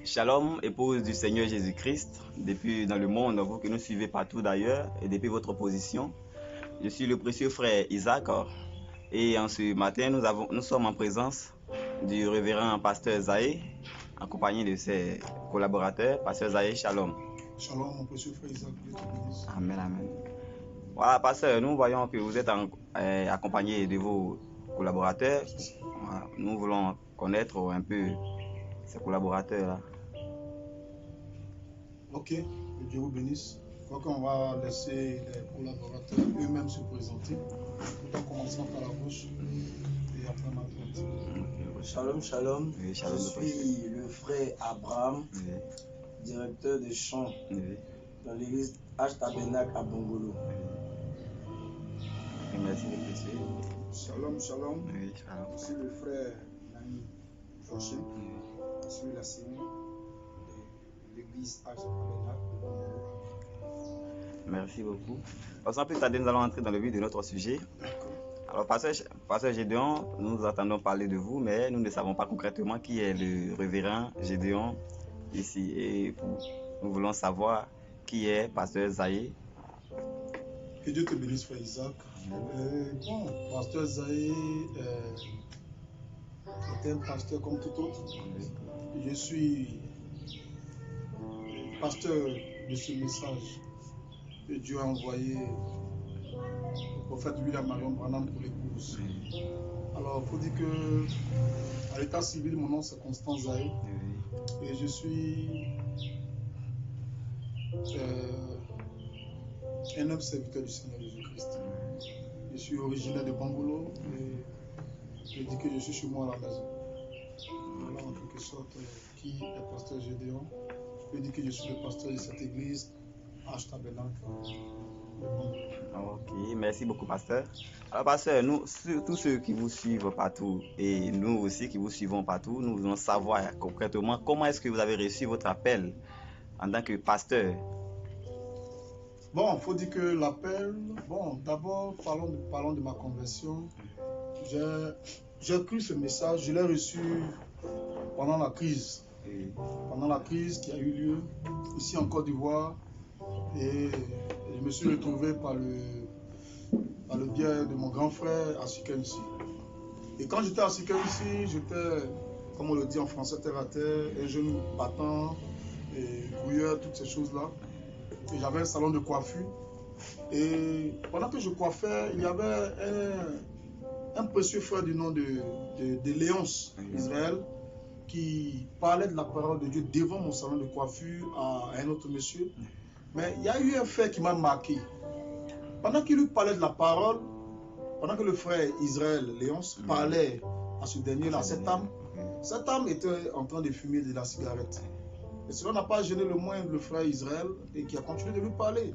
Shalom, épouse du Seigneur Jésus-Christ, depuis dans le monde, vous que nous suivez partout d'ailleurs, et depuis votre position. Je suis le précieux frère Isaac, et en ce matin, nous sommes en présence du révérend pasteur Zahé, accompagné de ses collaborateurs. Pasteur Zahé, shalom. Shalom, mon précieux frère Isaac, Dieu te bénisse. Amen, amen. Voilà, pasteur, nous voyons que vous êtes accompagné de vos collaborateurs. Voilà, nous voulons connaître un peu ces collaborateurs-là. Ok, que Dieu vous bénisse. Je crois qu'on va laisser les collaborateurs eux-mêmes se présenter, tout en commençant par la gauche et après ma droite. Shalom, shalom. Oui, shalom, Je suis le frère Abraham, Oui, directeur de chant oui, dans l'église H-Tabernacle à Bongolo. oui. Merci de précieux. Shalom, shalom. Oui, shalom. Je suis le frère Nani Joachim. Oui. Je suis l'enseignant de l'église H. Merci beaucoup. Sans plus tarder, nous allons entrer dans le vif de notre sujet. Alors, pasteur Gédéon, nous entendons parler de vous, mais nous ne savons pas concrètement qui est le révérend Gédéon ici. Et nous voulons savoir qui est pasteur Zahé. Que Dieu te bénisse, frère Isaac. Bon, pasteur Zahé est un pasteur comme tout autre. Je suis pasteur de ce message que Dieu a envoyé au prophète William Marion Branham pour l'épouse. Alors, il faut dire que à l'état civil, mon nom c'est Constant Zahé et je suis un homme serviteur du Seigneur Jésus-Christ. Je suis originaire de Bangolo et je dis que je suis chez moi à la maison. Voilà en quelque sorte qui est pasteur Gédéon. Je dis que je suis le pasteur de cette église H-Tabernacle de Bangolo. Ok, merci beaucoup, pasteur. Alors, pasteur, nous, tous ceux qui vous suivent partout et nous aussi qui vous suivons partout, nous voulons savoir concrètement comment est-ce que vous avez reçu votre appel en tant que pasteur. Bon, il faut dire que l'appel, bon, d'abord, parlons de ma conversion. J'ai cru ce message, je l'ai reçu pendant la crise. Pendant la crise qui a eu lieu ici en Côte d'Ivoire. Et je me suis retrouvé par le biais de mon grand frère à Sikensi. Et quand j'étais à Sikensi, j'étais, comme on le dit en français, terre à terre, un jeune battant, et brouilleur, toutes ces choses-là. Et j'avais un salon de coiffure. Et pendant que je coiffais, il y avait un précieux frère du nom de Léonce, Israël, qui parlait de la parole de Dieu devant mon salon de coiffure à un autre monsieur. Mais il y a eu un fait qui m'a marqué. Pendant qu'il lui parlait de la parole, pendant que le frère Israël, Léonce, parlait à ce dernier-là, cette âme était en train de fumer de la cigarette. Et cela n'a pas gêné le moindre le frère Israël et qui a continué de lui parler.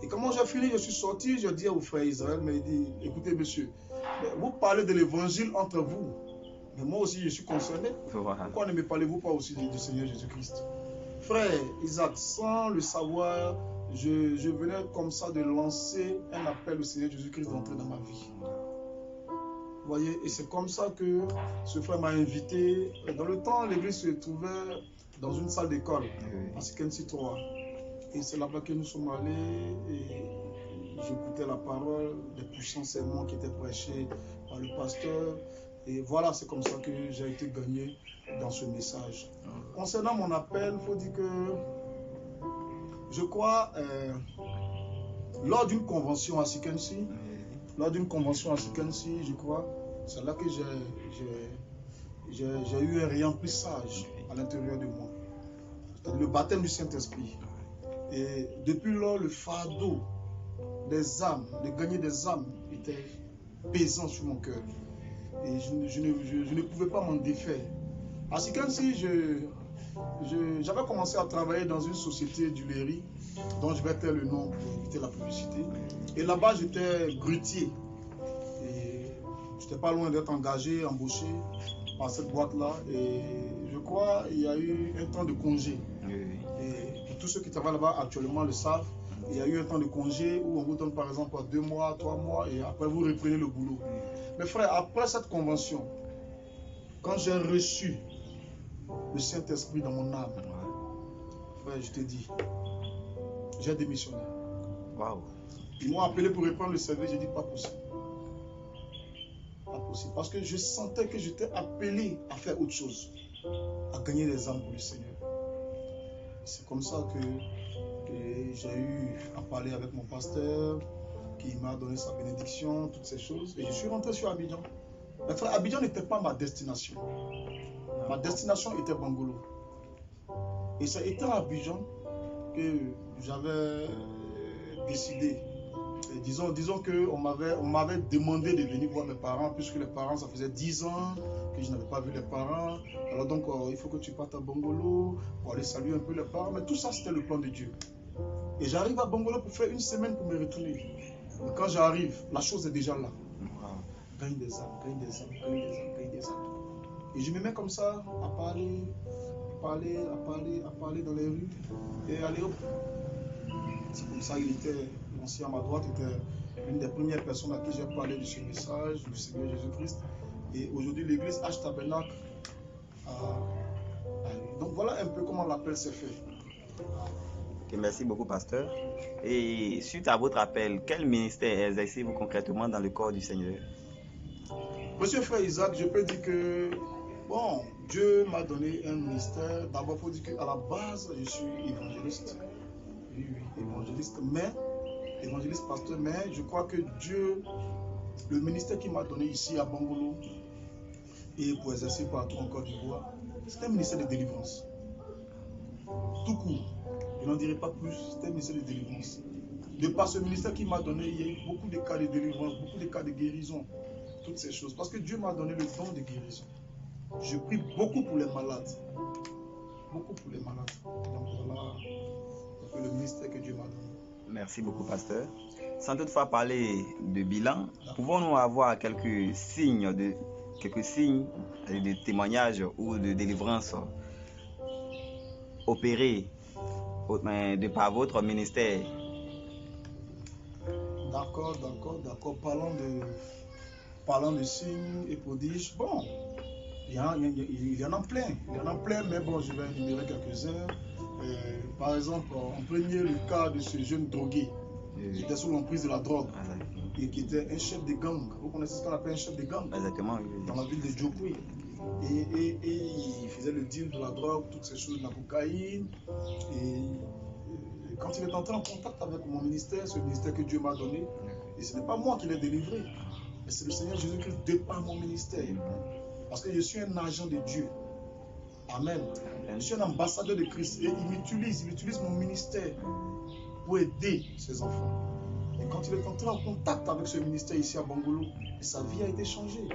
Et comment j'ai fini, je suis sorti, je dis au frère Israël, mais il dit, écoutez monsieur, vous parlez de l'évangile entre vous, mais moi aussi je suis concerné. Pourquoi ne me parlez-vous pas aussi du Seigneur Jésus-Christ? Frère Isaac, sans le savoir, je venais comme ça de lancer un appel au Seigneur Jésus-Christ d'entrer dans ma vie. Vous voyez, et c'est comme ça que ce frère m'a invité. Dans le temps, l'église se trouvait dans une salle d'école, à Sikensi 3. Et c'est là-bas que nous sommes allés et j'écoutais la parole, des puissants sermons qui étaient prêchés par le pasteur. Et voilà, c'est comme ça que j'ai été gagné dans ce message. Concernant mon appel, il faut dire que je crois, lors d'une convention à Sikensi, je crois, c'est là que j'ai eu un remplissage à l'intérieur de moi. Le baptême du Saint-Esprit. Et depuis lors, le fardeau des âmes, de gagner des âmes, était pesant sur mon cœur. Et je ne pouvais pas m'en défaire. À Sikensi, j'avais commencé à travailler dans une société d'huilerie, dont je vais taire le nom pour éviter la publicité. Et là-bas, j'étais grutier. Et je n'étais pas loin d'être engagé, embauché par cette boîte-là. Et je crois qu'il y a eu un temps de congé. Et pour tous ceux qui travaillent là-bas actuellement le savent, il y a eu un temps de congé où on vous donne par exemple 2 mois, 3 mois et après vous reprenez le boulot. Mais frère, après cette convention, quand j'ai reçu le Saint-Esprit dans mon âme. Frère, je te dis, j'ai démissionné. Waouh. Ils m'ont appelé pour reprendre le service, j'ai dit pas possible. Pas possible. Parce que je sentais que j'étais appelé à faire autre chose, à gagner des âmes pour le Seigneur. C'est comme ça que j'ai eu à parler avec mon pasteur, qui m'a donné sa bénédiction, toutes ces choses. Et je suis rentré sur Abidjan. Mais frère, Abidjan n'était pas ma destination. Ma destination était Bangolo. Et c'est étant à Abidjan que j'avais décidé. Et disons qu'on m'avait demandé de venir voir mes parents, puisque les parents, ça faisait 10 ans que je n'avais pas vu les parents. Alors donc, il faut que tu partes à Bangolo pour aller saluer un peu les parents. Mais tout ça, c'était le plan de Dieu. Et j'arrive à Bangolo pour faire une semaine pour me retourner. Mais quand j'arrive, la chose est déjà là. Gagne des âmes, gagne des âmes, gagne des âmes, gagne des âmes. Et je me mets comme ça à parler dans les rues. Et allez hop. C'est comme ça qu'il était, l'ancien à ma droite, était une des premières personnes à qui j'ai parlé de ce message, du Seigneur Jésus-Christ. Et aujourd'hui, l'église H-Tabernacle. Donc voilà un peu comment l'appel s'est fait. Okay, merci beaucoup, pasteur. Et suite à votre appel, quel ministère exercez-vous concrètement dans le corps du Seigneur? Monsieur frère Isaac, je peux dire que bon, Dieu m'a donné un ministère. D'abord, il faut dire qu'à la base, je suis évangéliste. Oui, évangéliste, évangéliste pasteur, mais je crois que Dieu, le ministère qu'il m'a donné ici à Bangolo et pour exercer partout en Côte d'Ivoire, c'est un ministère de délivrance. Tout court. Je n'en dirai pas plus, c'est un ministère de délivrance. De par ce ministère qu'il m'a donné, il y a eu beaucoup de cas de délivrance, beaucoup de cas de guérison, toutes ces choses. Parce que Dieu m'a donné le don de guérison. Je prie beaucoup pour les malades. Beaucoup pour les malades. Donc voilà le ministère que Dieu m'a donné. Merci beaucoup, pasteur. Sans toutefois parler de bilan, pouvons-nous avoir quelques signes de témoignages ou de délivrance opérés de par votre ministère? D'accord. Parlant de signes et prodiges, bon, il y en a plein. Mais bon, je vais énumérer quelques-uns. Par exemple, en premier, le cas de ce jeune drogué qui était sous l'emprise de la drogue et qui était un chef de gang. Vous connaissez ce qu'on appelle un chef de gang? Exactement. Dans la ville de Djokwe. Et il faisait le deal de la drogue, toutes ces choses, de la cocaïne. Et quand il est entré en contact avec mon ministère, ce ministère que Dieu m'a donné, et ce n'est pas moi qui l'ai délivré, mais c'est le Seigneur Jésus-Christ de par mon ministère. Parce que je suis un agent de Dieu. Amen. Je suis un ambassadeur de Christ et il utilise mon ministère pour aider ses enfants. Et quand il est entré en contact avec ce ministère ici à Bangolo, sa vie a été changée.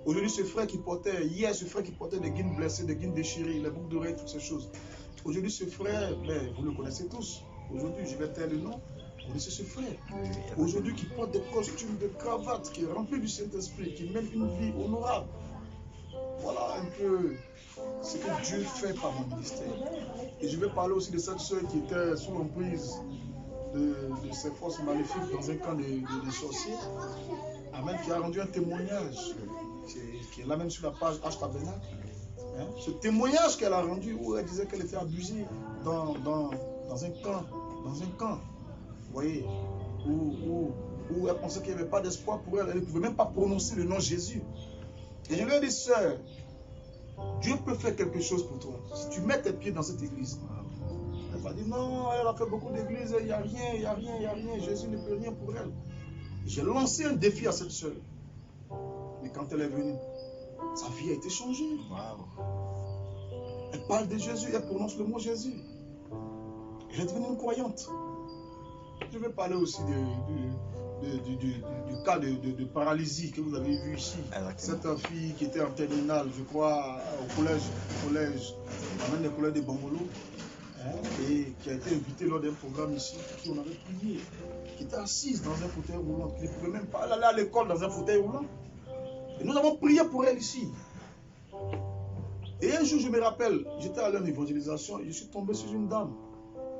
Aujourd'hui, ce frère qui portait des guines blessées, des guines déchirées, les boucles d'oreilles, toutes ces choses. Aujourd'hui, ce frère, vous le connaissez tous. Aujourd'hui, je vais taire le nom. Vous connaissez ce frère. Aujourd'hui, qui porte des costumes, des cravates, qui est rempli du Saint-Esprit, qui mène une vie honorable. Voilà un peu ce que Dieu fait par mon ministère. Et je vais parler aussi de cette soeur qui était sous l'emprise de ces forces maléfiques dans un camp de sorciers. Amen, qui a rendu un témoignage, qui est là même sur la page H-Tabernacle. Ce témoignage qu'elle a rendu où elle disait qu'elle était abusée dans un camp. Vous voyez, où elle pensait qu'il n'y avait pas d'espoir pour elle. Elle ne pouvait même pas prononcer le nom Jésus. Et je lui ai dit, sœur, Dieu peut faire quelque chose pour toi. Si tu mets tes pieds dans cette église. Elle m'a dit, non, elle a fait beaucoup d'églises, il n'y a rien. Jésus ne peut rien pour elle. J'ai lancé un défi à cette sœur. Mais quand elle est venue, sa vie a été changée. Wow. Elle parle de Jésus, elle prononce le mot Jésus. Elle est devenue une croyante. Je vais parler aussi du cas de paralysie que vous avez vu ici. Cette fille qui était en terminale, je crois, au collège, dans un des collèges de Bangolo, et qui a été invitée lors d'un programme ici, qui on avait prié, qui était assise dans un fauteuil roulant, qui ne pouvait même pas aller à l'école dans un fauteuil roulant. Et nous avons prié pour elle ici. Et un jour, je me rappelle, j'étais à l'heure d'évangélisation et je suis tombé sur une dame.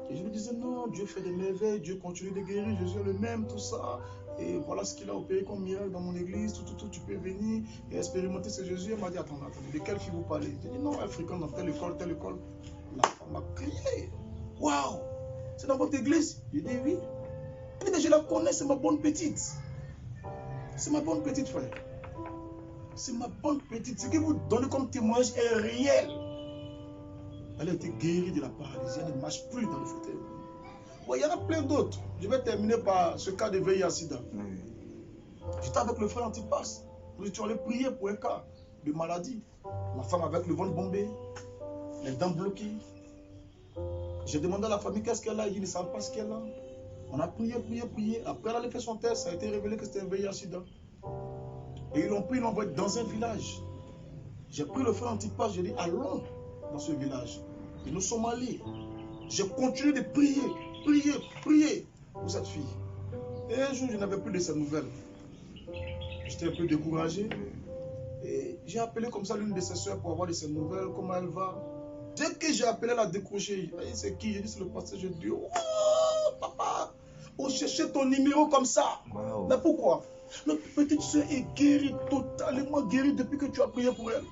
Et je lui disais, non, Dieu fait des merveilles, Dieu continue de guérir, Jésus est le même, tout ça. Et voilà ce qu'il a opéré comme miracle dans mon église. Tout, tu peux venir et expérimenter ce Jésus. Elle m'a dit, attendez, de quelle fille vous parlez? J'ai dit, non, elle fréquente dans telle école, telle école. La femme m'a crié. Waouh, c'est dans votre église? J'ai dit, oui. Elle dit, mais je la connais, c'est ma bonne petite. C'est ma bonne petite, frère. C'est ma bonne petite. Ce que vous donnez comme témoignage est réel. Elle a été guérie de la paralysie. Elle ne marche plus dans le fauteuil. Bon, il y en a plein d'autres. Je vais terminer par ce cas de VIH-Sida. J'étais avec le frère Antipas. Nous étions allés prier pour un cas de maladie. La femme avec le ventre bombé, les dents bloquées. J'ai demandé à la famille qu'est-ce qu'elle a. Ils ne savent pas ce qu'elle a. On a prié. Après, elle a fait son test. Ça a été révélé que c'était un VIH-Sida. Et ils l'ont pris, ils l'ont envoyé dans un village. J'ai pris le frère Antipas. J'ai dit, allons dans ce village. Et nous sommes allés. J'ai continué de prier pour cette fille. Et un jour, je n'avais plus de ses nouvelles. J'étais un peu découragé. Et j'ai appelé comme ça l'une de ses soeurs pour avoir de ses nouvelles, comment elle va. Dès que j'ai appelé, elle a décroché. C'est qui? J'ai dit, c'est le pasteur. J'ai dit, oh, papa, on cherchait ton numéro comme ça. Wow. Mais pourquoi? Notre petite soeur est guérie, totalement guérie depuis que tu as prié pour elle.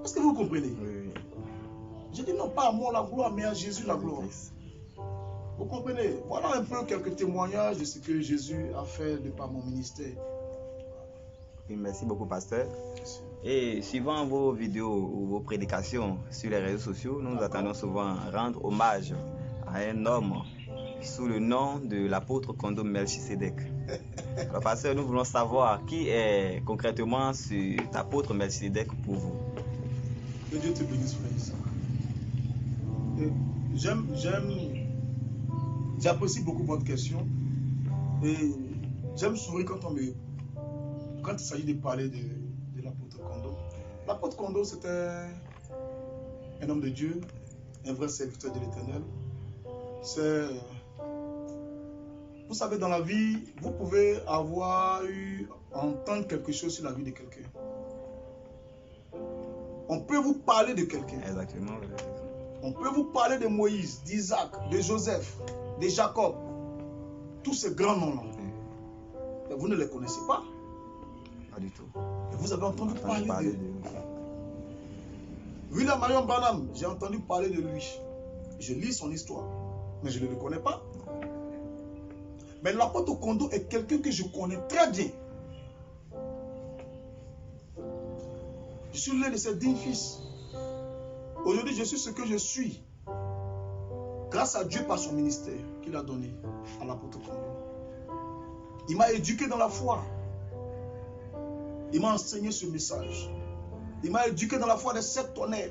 Est-ce que vous comprenez? Oui. J'ai dit non, pas à moi la gloire, mais à Jésus la gloire. Vous comprenez? Voilà un peu quelques témoignages de ce que Jésus a fait de par mon ministère. Oui, merci beaucoup, pasteur. Et suivant vos vidéos ou vos prédications sur les réseaux sociaux, nous attendons souvent rendre hommage à un homme sous le nom de l'apôtre Kondo Melchisedec. Alors, pasteur, nous voulons savoir qui est concrètement cet apôtre Melchisedec pour vous. Que Dieu te bénisse, frère Isaac. J'apprécie beaucoup votre question. Et j'aime sourire quand il s'agit de parler de l'apôtre Kondo. L'apôtre Kondo, c'était un homme de Dieu, un vrai serviteur de l'Éternel. Vous savez, dans la vie, vous pouvez entendre quelque chose sur la vie de quelqu'un. On peut vous parler de quelqu'un. Exactement. On peut vous parler de Moïse, d'Isaac, de Joseph, de Jacob. Tous ces grands noms-là. Mais vous ne les connaissez pas. Pas du tout. Et vous avez entendu parler de William Marion Branham, j'ai entendu parler de lui. Je lis son histoire, mais je ne le connais pas. Mais l'apôtre Kondo est quelqu'un que je connais très bien. Je suis l'un de ses 10 fils. Aujourd'hui, je suis ce que je suis. Grâce à Dieu par son ministère qu'il a donné à l'apôtre Kondo. Il m'a éduqué dans la foi. Il m'a enseigné ce message. Il m'a éduqué dans la foi des 7 tonnerres.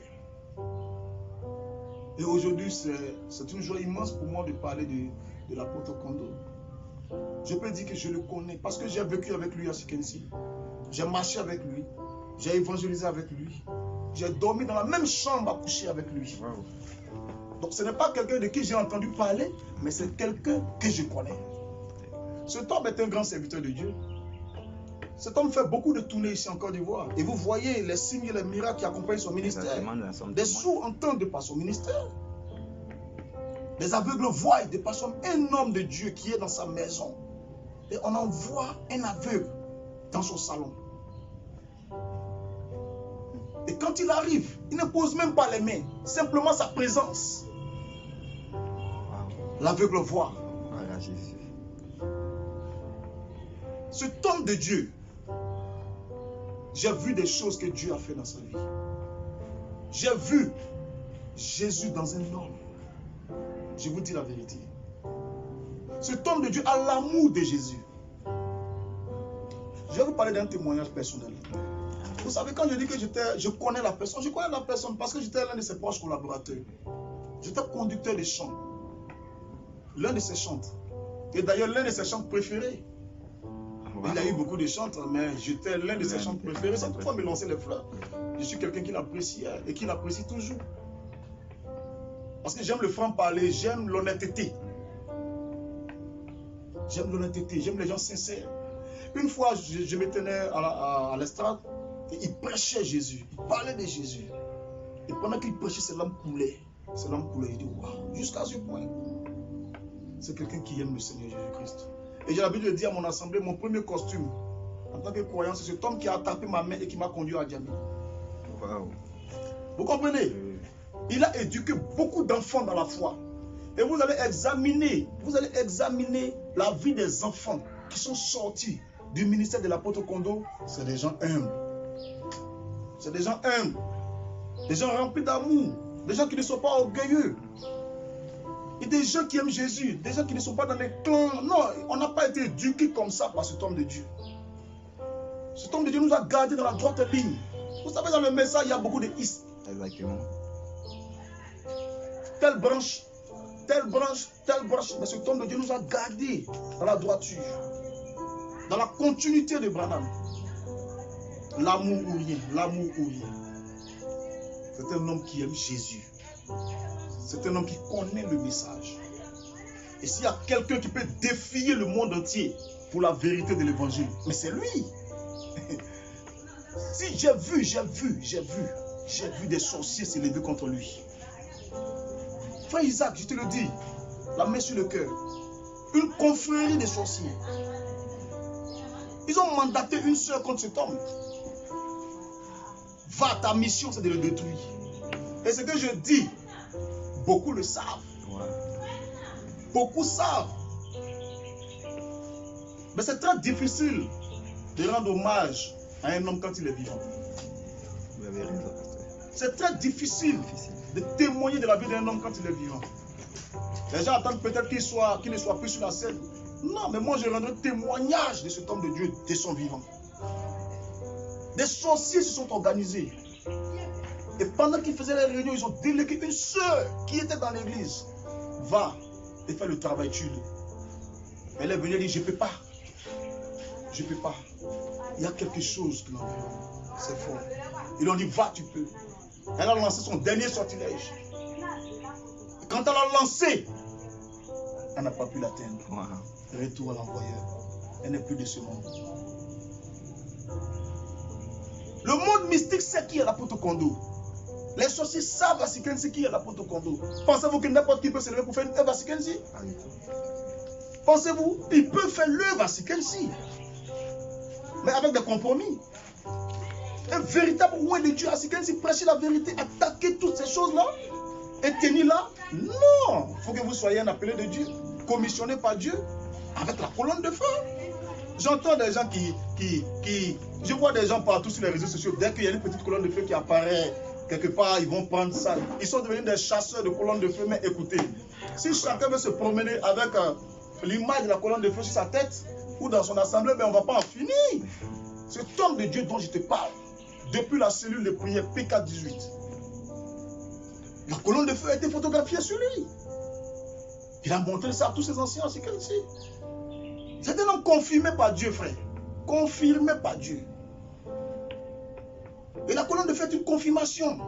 Et aujourd'hui, c'est une joie immense pour moi de parler de l'apôtre Kondo. Je peux dire que je le connais parce que j'ai vécu avec lui à Sikensi. J'ai marché avec lui. J'ai évangélisé avec lui. J'ai dormi dans la même chambre à coucher avec lui. Wow. Donc ce n'est pas quelqu'un de qui j'ai entendu parler, mais c'est quelqu'un que je connais. Cet homme est un grand serviteur de Dieu. Cet homme fait beaucoup de tournées ici en Côte d'Ivoire. Et vous voyez les signes et les miracles qui accompagnent son ministère. Des sourds entendent de par son ministère. Les aveugles voient de par un homme de Dieu qui est dans sa maison. Et on envoie un aveugle dans son salon. Et quand il arrive, il ne pose même pas les mains. Simplement sa présence. L'aveugle voit. Voilà, Jésus. Cet homme de Dieu, j'ai vu des choses que Dieu a fait dans sa vie. J'ai vu Jésus dans un homme. Je vous dis la vérité. Cet homme de Dieu a l'amour de Jésus. Je vais vous parler d'un témoignage personnel. Vous savez, quand je dis que je connais la personne parce que j'étais l'un de ses proches collaborateurs. J'étais conducteur de chant. L'un de ses chantres. Et d'ailleurs, l'un de ses chantres préférés. Wow. Il a eu beaucoup de chantres, mais j'étais l'un de ses chantres préférés. Cette fois, me lancer les fleurs. Je suis quelqu'un qui l'appréciait et qui l'apprécie toujours. Parce que j'aime le franc-parler, j'aime l'honnêteté. J'aime l'honnêteté, j'aime les gens sincères. Une fois, je me tenais à l'estrade et il prêchait Jésus. Il parlait de Jésus. Et pendant qu'il prêchait, ses larmes coulaient. Ses larmes coulaient. Il dit, waouh, jusqu'à ce point. C'est quelqu'un qui aime le Seigneur Jésus-Christ. Jésus-Christ. Et j'ai l'habitude de dire à mon assemblée, mon premier costume, en tant que croyant, c'est cet homme qui a tapé ma main et qui m'a conduit à Djamé. Wow. Vous comprenez? Il a éduqué beaucoup d'enfants dans la foi. Et vous allez examiner la vie des enfants qui sont sortis du ministère de l'apôtre Kondo. C'est des gens humbles. C'est des gens humbles. Des gens remplis d'amour. Des gens qui ne sont pas orgueilleux. Et des gens qui aiment Jésus. Des gens qui ne sont pas dans les clans. Non, on n'a pas été éduqués comme ça par cet homme de Dieu. Cet homme de Dieu nous a gardés dans la droite ligne. Vous savez, dans le message, il y a beaucoup de is. Exactement. Telle branche, telle branche, telle branche. Mais cet homme de Dieu nous a gardés dans la droiture. Dans la continuité de Branham. L'amour ou rien, l'amour ou rien. C'est un homme qui aime Jésus. C'est un homme qui connaît le message. Et s'il y a quelqu'un qui peut défier le monde entier pour la vérité de l'évangile, mais c'est lui. Si j'ai vu des sorciers s'élever contre lui. Frère Isaac, je te le dis, la main sur le cœur. Une confrérie de sorciers. Ils ont mandaté une sœur contre cet homme. Va, ta mission, c'est de le détruire. Et ce que je dis, beaucoup le savent. Ouais. Beaucoup savent. Mais c'est très difficile de rendre hommage à un homme quand il est vivant. Vous avez raison, pasteur. C'est très difficile de témoigner de la vie d'un homme quand il est vivant. Les gens attendent peut-être qu'il ne soit plus sur la scène. Non, mais moi je rendrai témoignage de cet homme de Dieu, de son vivant. Des sorciers se sont organisés. Et pendant qu'ils faisaient les réunions, ils ont délégué une sœur qui était dans l'église. Va et fais le travail, tue-le. Elle est venue et dit, je ne peux pas. Je ne peux pas. Il y a quelque chose qui l'environne. C'est fort. Ils lui ont dit, va, tu peux. Elle a lancé son dernier sortilège. Et quand elle a lancé, elle n'a pas pu l'atteindre. Wow. Retour à l'envoyeur. Elle n'est plus de ce monde. Le monde mystique sait qui est l'apôtre Kondo. Les sorciers savent à Sikensi qui est l'apôtre Kondo. Pensez-vous que n'importe qui peut se lever pour faire une œuvre à Sikensi? Pensez-vous, il peut faire l'œuvre à Sikensi. Mais avec des compromis. Un véritable roi de Dieu à Sikensi, prêcher la vérité, attaquer toutes ces choses-là et tenir là. Non, il faut que vous soyez un appelé de Dieu, commissionné par Dieu, avec la colonne de feu. J'entends des gens je vois des gens partout sur les réseaux sociaux, dès qu'il y a une petite colonne de feu qui apparaît quelque part, ils vont prendre ça. Ils sont devenus des chasseurs de colonnes de feu, mais écoutez, si chacun veut se promener avec l'image de la colonne de feu sur sa tête ou dans son assemblée, ben on ne va pas en finir. Cet homme de Dieu dont je te parle, depuis la cellule de prière P418, la colonne de feu a été photographiée sur lui. Il a montré ça à tous ses anciens, c'est comme si. C'est un homme confirmé par Dieu, frère. Confirmé par Dieu. Et la colonne de feu est une confirmation.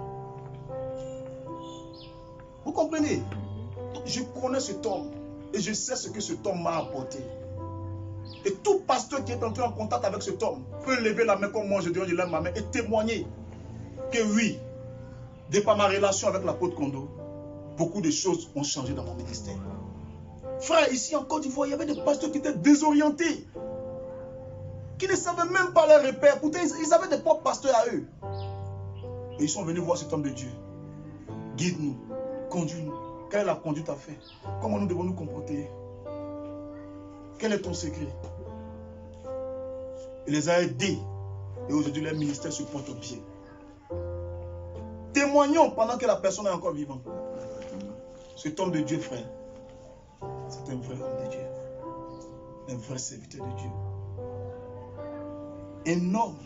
Vous comprenez? Donc, je connais cet homme et je sais ce que cet homme m'a apporté. Et tout pasteur qui est entré en contact avec cet homme peut lever la main comme moi, je dirais, je lève ma main et témoigner que oui, de par ma relation avec l'apôtre Kondo, beaucoup de choses ont changé dans mon ministère. Frère, ici en Côte d'Ivoire, il y avait des pasteurs qui étaient désorientés, qui ne savaient même pas leurs repères. Pourtant, ils avaient des propres pasteurs à eux. Et ils sont venus voir cet homme de Dieu. Guide-nous, conduis-nous. Quelle est la conduite à faire? Comment nous devons nous comporter? Quel est ton secret? Il les a aidés. Et aujourd'hui, leur ministère se porte bien. Témoignons pendant que la personne est encore vivante. Cet homme de Dieu, frère, c'est un vrai homme de Dieu. Un vrai serviteur de Dieu. Un homme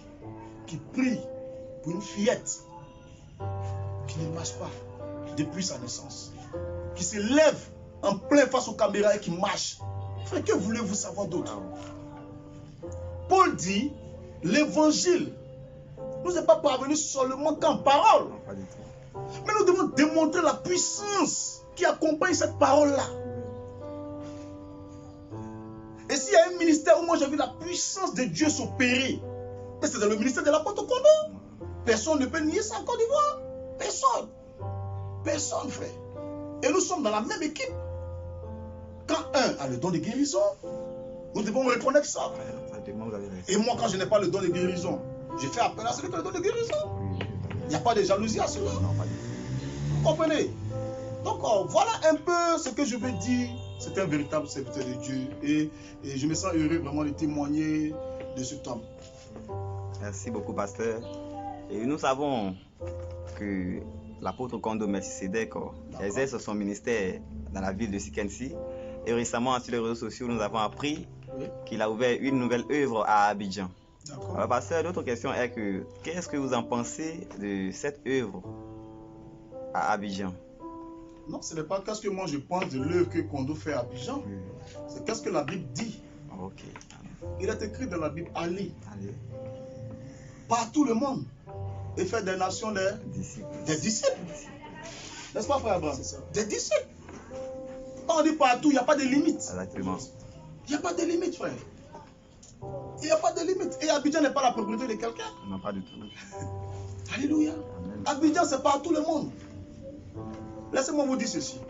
qui prie pour une fillette qui ne marche pas depuis sa naissance. Qui se lève en plein face aux caméras et qui marche. Frère, que voulez-vous savoir d'autre? Paul dit, l'évangile nous est pas parvenu seulement qu'en parole. Mais nous devons démontrer la puissance qui accompagne cette parole-là. Et s'il y a un ministère où moi j'ai vu la puissance de Dieu s'opérer, c'est dans le ministère de l'apôtre Kondo. Personne ne peut nier ça en Côte d'Ivoire. Personne. Personne, frère. Et nous sommes dans la même équipe. quand un a le don de guérison, nous devons reconnaître ça. Et moi, quand je n'ai pas le don de guérison, je fais appel à celui qui a le don de guérison. Il n'y a pas de jalousie à cela. Vous comprenez? Donc, voilà un peu ce que je veux dire. C'est un véritable serviteur de Dieu. Et je me sens heureux vraiment de témoigner de cet homme. Merci beaucoup, pasteur. Et nous savons que l'apôtre Kondo Melchisedec exerce son ministère dans la ville de Sikensi. Et récemment, sur les réseaux sociaux, nous avons appris qu'il a ouvert une nouvelle œuvre à Abidjan. Alors, pasteur, l'autre question est que qu'est-ce que vous en pensez de cette œuvre à Abidjan? Non, ce n'est pas qu'est-ce que moi je pense de l'œuvre que Kondo fait à Abidjan. C'est qu'est-ce que la Bible dit. Ok. Il est écrit dans la Bible, allez partout le monde et faire des nations des disciples. N'est-ce pas, frère Abraham? Des disciples. Quand on dit partout, il n'y a pas de limite. Exactement. Il n'y a pas de limite, frère. Il n'y a pas de limite. Et Abidjan n'est pas la propriété de quelqu'un. Non, pas du tout. Alléluia. Amen. Abidjan, c'est partout le monde. Laissez-moi vous dire ceci.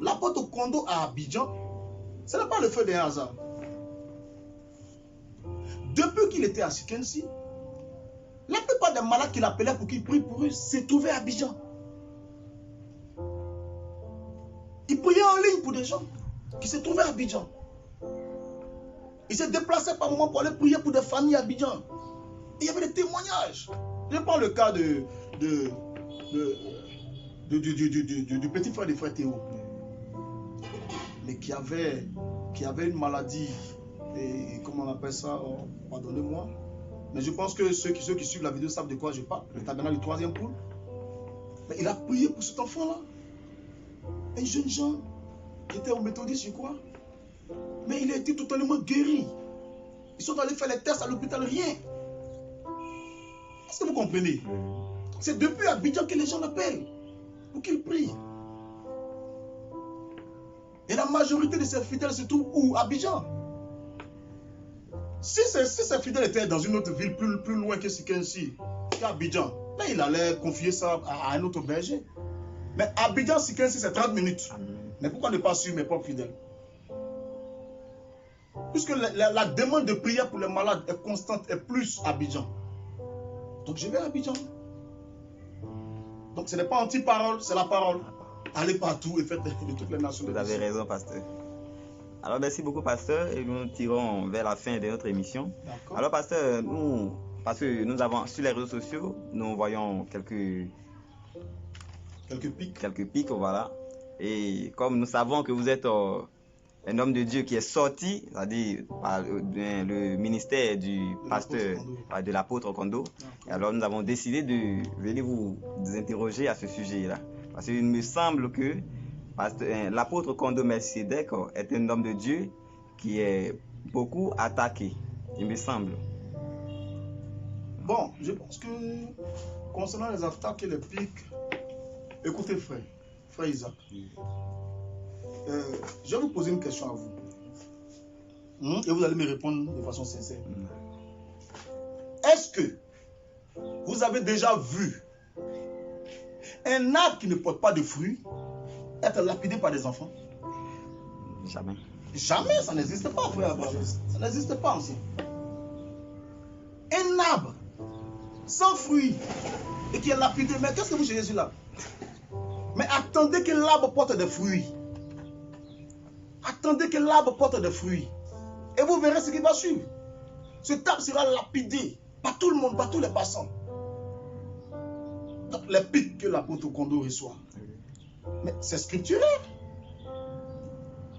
L'apôtre Kondo à Abidjan, ce n'est pas le feu d'un hasard. Depuis qu'il était à Sikensi, la plupart des malades qu'il appelait pour qu'il prie pour eux se trouvaient à Abidjan. Il priait en ligne pour des gens qui se trouvaient à Abidjan. Il se déplaçait par moment pour aller prier pour des familles à Abidjan. Et il y avait des témoignages. Je prends le cas du petit frère des frères Théo, mais qui avait une maladie, et comment on appelle ça, pardonnez-moi, mais je pense que ceux qui suivent la vidéo savent de quoi je parle, le tabernacle du troisième poule. Mais il a prié pour cet enfant-là, un jeune Jean qui était au méthodiste, je crois, mais il a été totalement guéri. Ils sont allés faire les tests à l'hôpital, rien. Est-ce que vous comprenez? C'est depuis Abidjan que les gens l'appellent pour qu'il prie. Et la majorité de ses fidèles se trouvent où? Abidjan. Si ces fidèles étaient dans une autre ville plus loin que Sikensi, qu'Abidjan, là il allait confier ça à un autre berger. Mais Abidjan, Sikensi, c'est 30 minutes. Mais pourquoi ne pas suivre mes propres fidèles? Puisque la demande de prière pour les malades est constante et plus à Abidjan. Donc je vais à Abidjan. Donc ce n'est pas anti-parole, c'est la parole. Allez partout et faites de toutes les nations. Vous avez raison, pasteur. Alors merci beaucoup, pasteur, et nous tirons vers la fin de notre émission. Alors pasteur, parce que nous avons sur les réseaux sociaux, nous voyons quelques pics, voilà. Et comme nous savons que vous êtes un homme de Dieu qui est sorti, c'est-à-dire par le ministère du pasteur, de l'apôtre Kondo. Alors nous avons décidé de venir vous interroger à ce sujet-là. Parce qu'il me semble que l'apôtre Kondo Melchisedec est un homme de Dieu qui est beaucoup attaqué, il me semble. Bon, je pense que concernant les attaques et les pics, écoutez frère Isaac. Je vais vous poser une question à vous. Et vous allez me répondre de façon sincère. Est-ce que vous avez déjà vu un arbre qui ne porte pas de fruits être lapidé par des enfants? Jamais. Jamais, ça n'existe pas, frère Abraham. Ça n'existe pas aussi. Un arbre sans fruits et qui est lapidé. Mais qu'est-ce que vous cherchez là? Mais attendez que l'arbre porte des fruits. Attendez que l'arbre porte des fruits. Et vous verrez ce qui va suivre. Cet arbre sera lapidé par tout le monde, par tous les passants. Donc les pics que l'apôtre Kondo reçoit. Mais c'est scripturel.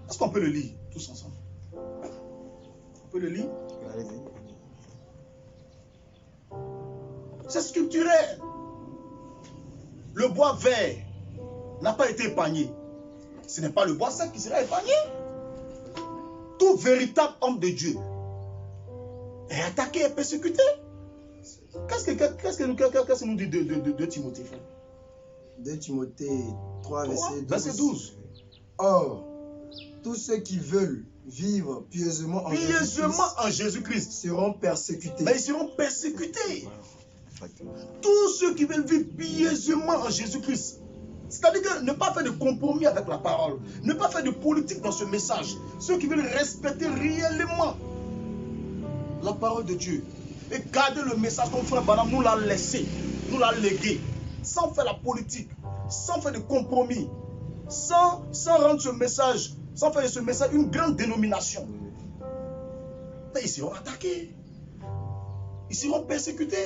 Est-ce qu'on peut le lire tous ensemble? On peut le lire? C'est scripturel. Le bois vert n'a pas été épargné. Ce n'est pas le bois sec qui sera épargné. Tout véritable homme de Dieu est attaqué et persécuté. Qu'est-ce que nous dit de Timothée? 2 Timothée 3, verset 12. Or, tous ceux qui veulent vivre pieusement en Jésus-Christ seront persécutés. Mais ils seront persécutés. Tous ceux qui veulent vivre pieusement en Jésus-Christ C'est-à-dire que ne pas faire de compromis avec la parole. Ne pas faire de politique dans ce message. Ceux qui veulent respecter réellement la parole de Dieu. Et garder le message comme frère Branham nous l'a laissé, nous l'a légué. Sans faire la politique, sans faire de compromis. Sans rendre ce message, sans faire de ce message une grande dénomination. Mais ils seront attaqués. Ils seront persécutés.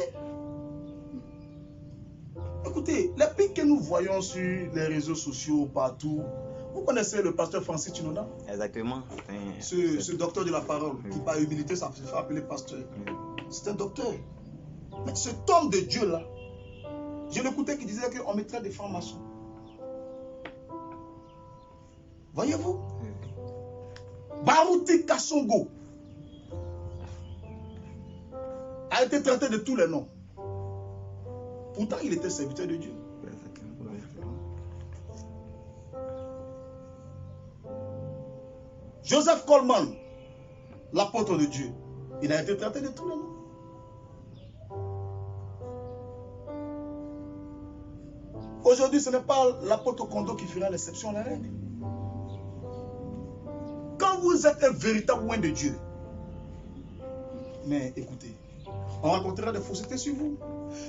Écoutez, les pics que nous voyons sur les réseaux sociaux, partout, vous connaissez le pasteur Francis Tinoda? Exactement. Ce docteur de la parole, qui par humilité, ça se fait appeler pasteur. C'est un docteur. Mais cet homme de Dieu là, je l'écoutais qui disait qu'on mettrait des francs-maçons. Voyez-vous? Barouti Kassongo a été traité de tous les noms. Pourtant, il était serviteur de Dieu. Joseph Coleman, l'apôtre de Dieu, il a été traité de tous les noms. Aujourd'hui, ce n'est pas l'apôtre Kondo qui fera l'exception à la règle. Quand vous êtes un véritable loin de Dieu, mais écoutez, on rencontrera des faussetés sur vous.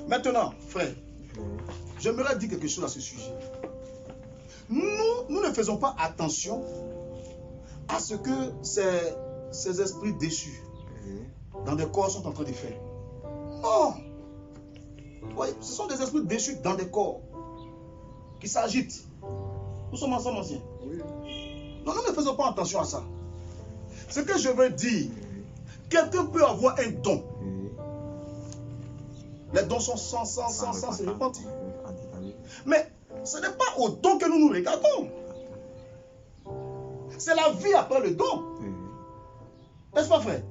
Maintenant, frère, j'aimerais dire quelque chose à ce sujet. Nous ne faisons pas attention à ce que ces esprits déçus dans des corps sont en train de faire. Non. Oui, ce sont des esprits déçus dans des corps qui s'agitent. Nous sommes ensemble, anciens. Non, nous ne faisons pas attention à ça. Ce que je veux dire, quelqu'un peut avoir un don. Les dons sont sans se repentir. Mais ce n'est pas au don que nous nous regardons. C'est la vie après le don. N'est-ce pas, frère?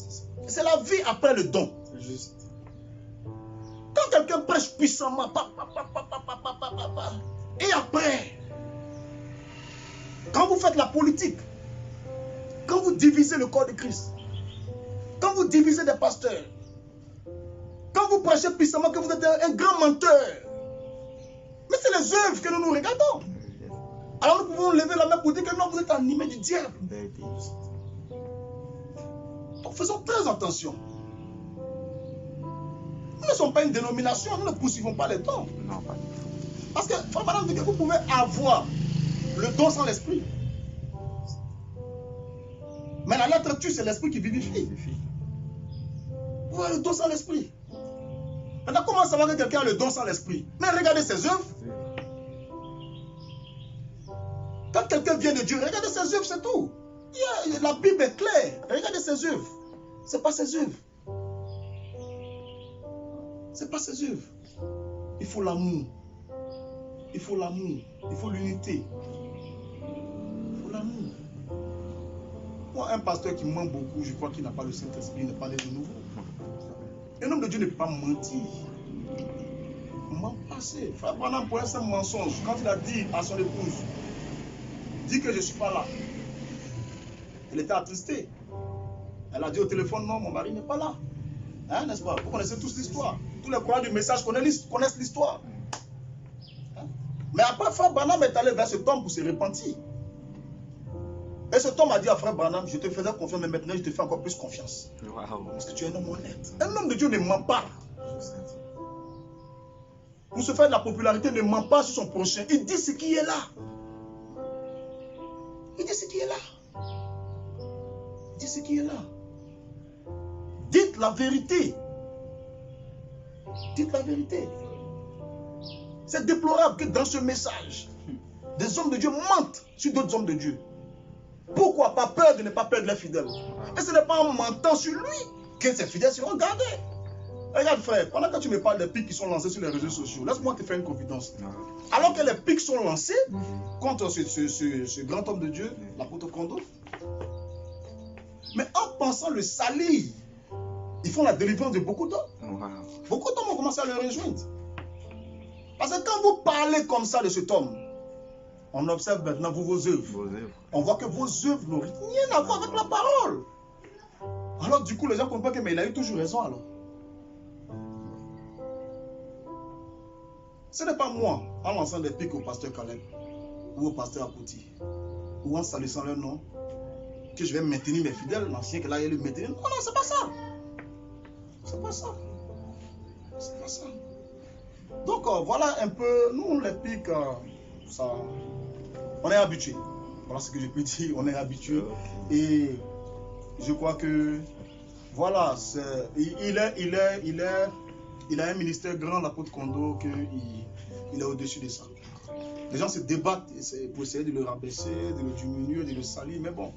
C'est la vie après le don. Juste. Quand quelqu'un prêche puissamment, et après, quand vous faites la politique, quand vous divisez le corps de Christ, quand vous divisez des pasteurs, quand vous prêchez puissamment que vous êtes un grand menteur, mais c'est les œuvres que nous regardons. Alors nous pouvons lever la main pour dire que non, vous êtes animés du diable. Donc faisons très attention. Nous ne sommes pas une dénomination, nous ne poursuivons pas les dons. Non, pas du tout. Parce que, frère madame, dit que vous pouvez avoir le don sans l'esprit. Mais la lettre tue, c'est l'esprit qui vivifie. Vous avez le don sans l'esprit. Maintenant, comment savoir que quelqu'un a le don sans l'esprit? Mais regardez ses œuvres. Quand quelqu'un vient de Dieu, regardez ses œuvres, c'est tout. La Bible est claire. Regardez ses œuvres. Ce n'est pas ses œuvres. Ce n'est pas ses œuvres. Il faut l'amour. Il faut l'amour. Il faut l'unité. Il faut l'amour. Moi, un pasteur qui ment beaucoup, je crois qu'il n'a pas le Saint-Esprit, il n'est pas né de nouveau. Un homme de Dieu ne peut pas mentir. Il ment pas assez. Frère Branham, pour un mensonge, quand il a dit à son épouse, dis que je ne suis pas là. Elle était attristée. Elle a dit au téléphone, non, mon mari n'est pas là. Hein, n'est-ce pas? Vous connaissez tous l'histoire. Tous les croyants du message connaissent l'histoire. Hein? Mais après, frère Branham est allé vers cet homme pour se repentir. Et cet homme a dit à frère Branham, je te faisais confiance, mais maintenant je te fais encore plus confiance. Wow. Parce que tu es un homme honnête. Un homme de Dieu ne ment pas. Pour se faire de la popularité, ne ment pas sur son prochain. Il dit ce qui est là. Il dit ce qui est là. Il dit ce qui est là. Dites la vérité. Dites la vérité. C'est déplorable que dans ce message, des hommes de Dieu mentent sur d'autres hommes de Dieu. Pourquoi? Pas peur de ne pas perdre les fidèles. Et ce n'est pas en mentant sur lui que ces fidèles seront gardés. Regarde frère, pendant que tu me parles des pics qui sont lancés sur les réseaux sociaux, laisse-moi te faire une confidence. Alors que les pics sont lancés contre ce grand homme de Dieu, l'apôtre Kondo, mais en pensant le salir, ils font la délivrance de beaucoup d'hommes. Beaucoup d'hommes ont commencé à le rejoindre. Parce que quand vous parlez comme ça de cet homme, on observe maintenant vos œuvres. On voit que vos œuvres n'ont rien à voir avec la parole. Alors du coup, les gens comprennent que mais il a eu toujours raison alors. Ce n'est pas moi, en lançant des pics au pasteur Caleb ou au pasteur Apoti, ou en salissant leur nom, que je vais maintenir mes fidèles, l'ancien que là, il le maintenir. Non, non, c'est pas ça. C'est pas ça. C'est pas ça. Donc, voilà un peu, nous, les pics, ça, on est habitués. Voilà ce que je peux dire, on est habitués. Et je crois que, voilà, il a un ministère grand, l'apôtre Kondo, qu'il est au-dessus de ça. Les gens se débattent pour essayer de le rabaisser, de le diminuer, de le salir, mais bon,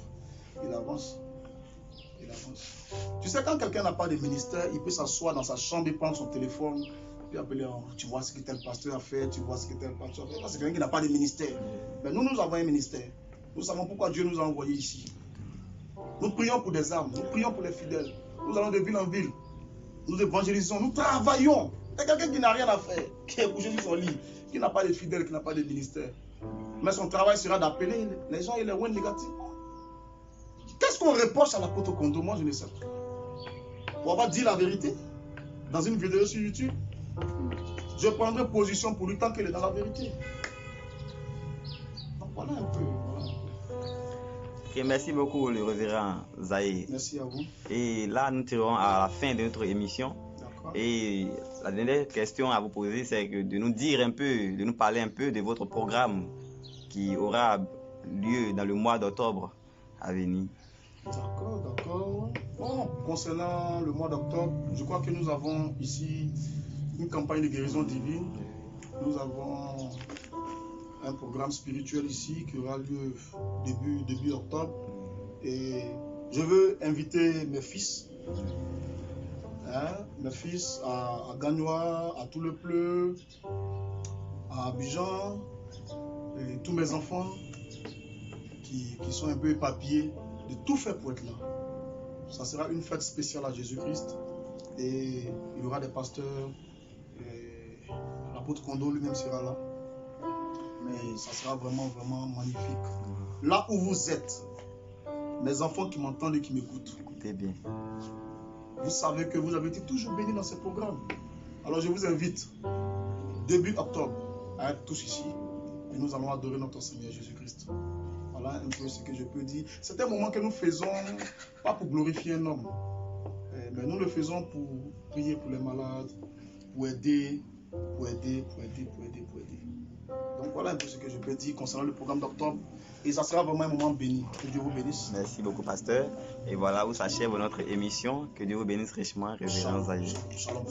il avance. Il avance. Tu sais, quand quelqu'un n'a pas de ministère, il peut s'asseoir dans sa chambre et prendre son téléphone, puis appeler, tu vois ce que tel pasteur a fait, tu vois ce que tel pasteur a fait. C'est quelqu'un qui n'a pas de ministère. Mais nous, nous avons un ministère. Nous savons pourquoi Dieu nous a envoyés ici. Nous prions pour des âmes, nous prions pour les fidèles. Nous allons de ville en ville. Nous évangélisons, nous travaillons. Il y a quelqu'un qui n'a rien à faire, qui est couché sur son lit, qui n'a pas de fidèles, qui n'a pas de ministère. Mais son travail sera d'appeler les gens et les rendre négativement. Qu'est-ce qu'on reproche à l'apôtre Kondo? Moi, je ne sais pas. Pour avoir dit la vérité dans une vidéo sur YouTube, je prendrai position pour lui tant qu'elle est dans la vérité. Donc voilà un peu. Voilà. Okay, merci beaucoup, le révérend Zahé. Merci à vous. Et là, nous tirons à la fin de notre émission. Et la dernière question à vous poser, c'est de nous dire un peu, de nous parler un peu de votre programme qui aura lieu dans le mois d'octobre à venir. D'accord, d'accord. Bon, concernant le mois d'octobre, je crois que nous avons ici une campagne de guérison divine. Nous avons un programme spirituel ici qui aura lieu début octobre. Et je veux inviter mes fils. Mes fils à Gagnois, à Toulepleu, à Abidjan, et tous mes enfants qui sont un peu éparpillés, de tout faire pour être là. Ça sera une fête spéciale à Jésus-Christ et il y aura des pasteurs, l'apôtre Kondo lui-même sera là. Mais ça sera vraiment, vraiment magnifique. Là où vous êtes, mes enfants qui m'entendent et qui m'écoutent, écoutez bien. Vous savez que vous avez été toujours bénis dans ce programme. Alors je vous invite, début octobre, à être tous ici. Et nous allons adorer notre Seigneur Jésus-Christ. Voilà un peu ce que je peux dire. C'est un moment que nous faisons, pas pour glorifier un homme, mais nous le faisons pour prier pour les malades, pour aider. Donc voilà un peu ce que je peux dire concernant le programme d'octobre. Et ça sera vraiment un moment béni. Que Dieu vous bénisse. Merci beaucoup, pasteur. Et voilà où s'achève notre émission. Que Dieu vous bénisse richement, révérend Zahé. Shalom.